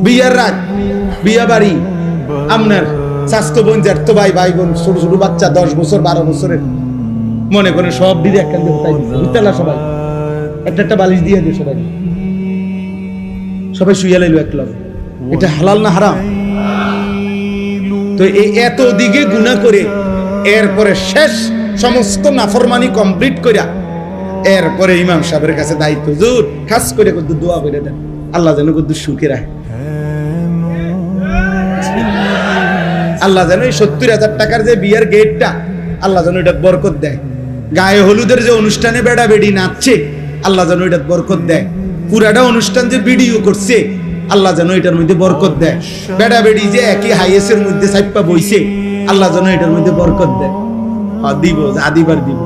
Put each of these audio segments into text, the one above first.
বিয়ার রাত, বিয়া বাড়ি, আপনার স্বাস্থ্য বোন, জ্যাঠতো ভাই, ভাই বোন, ছোট ছোট বাচ্চা 10 বছর 12 বছরের, মনে করে সব দিদি একখান দিয়ে হতাই দিচ্ছে, বুঝতেলা সবাই একটা একটা বালিশ দিয়ে দিয়ে সবাই সবাই শুইয়া লাইলো এক লগে। এটা হালাল না হারাম? তো এই এত দিকে গুনাহ করে এরপরে শেষ সমস্ত নাফরমানি কমপ্লিট কইরা এরপরে ইমাম সাহেবের কাছে দায়িত্ব, হুজুর খাস করে কত দোয়া করে দেন, আল্লাহ যেন কত সুখে রাখে, আল্লাহ যেন এই 70,000 টাকার যে বিয়ের গেটটা আল্লাহ যেন এটা বরকত দেয়, গায়ে হলুদের যে অনুষ্ঠানে বেড়া বেড়ি নাচছে আল্লাহ যেন এটা বরকত দেয়, পুরাটা অনুষ্ঠান যে ভিডিও করছে আল্লাহ যেন এটার মধ্যে বরকত দেয়, বেড়া বেড়ি যে একই হাইয়েসের মধ্যে সাইপা বইছে আল্লাহ যেন এটার মধ্যে বরকত দেয়। দিব আদিবার দিব,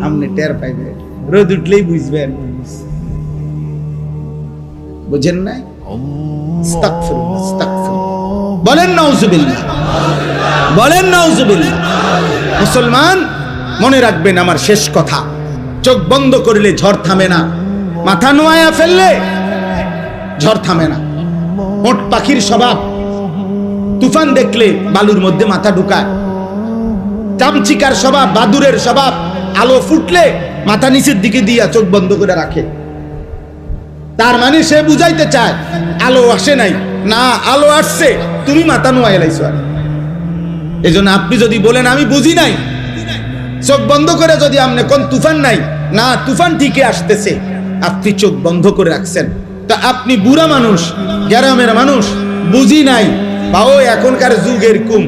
আপনি টের পাইবেন, রোদ উঠলেই বুঝবেন, বুঝেন নাই? আস্তাগফিরুল্লাহ, আস্তাগফিরুল্লাহ। বলেন নাউজুবিল্লাহ, বলেন নাউজুবিল্লাহ। মুসলমান মনে রাখবেন আমার শেষ কথা, চোখ বন্ধ করলে ঝড় থামে না, মাথা নোয়ায়া ফেললে ঝড় থামে না। ওট পাখির স্বভাব, তুফান দেখলে বালুর মধ্যে মাথা ঢুকায়। চামচিকার স্বভাব, বাদুরের স্বভাব, আলো ফুটলে মাথা নিচের দিকে দিয়া চোখ বন্ধ করে রাখে। তার মানে সে বুঝাইতে চায় আলো আসে নাই, না আলো আসছে, তুমি মাথা নোয়াই লাইছো। এই জন্য আপনি যদি বলেন আমি বুঝি নাই, চোখ বন্ধ করে যদি আপনি কোন তুফান নাই, না তুফান ঠিকই আসতেছে, আপনি চোখ বন্ধ করে রাখছেন, তা আপনি বুড়া মানুষ, গ্রামের মানুষ, বুঝি নাই, বা ও এখনকার যুগ এরকম,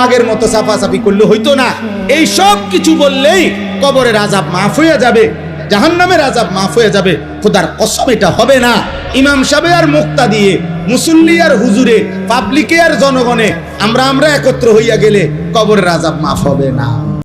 আগের মতো সাফাসাফি করলে হইতো না, এই সব কিছু বললেই কবরের আযাব মাফ হয়ে যাবে, জাহান্নামের আযাব মাফ হয়ে যাবে। খোদার কসম এটা হবে না। ইমাম সাহেব আর মুক্তা দিয়ে, মুসল্লি আর হুজুরে, পাবলিকে আর জনগণে আমরা একত্র হইয়া গেলে কবরের আযাব মাফ হবে না।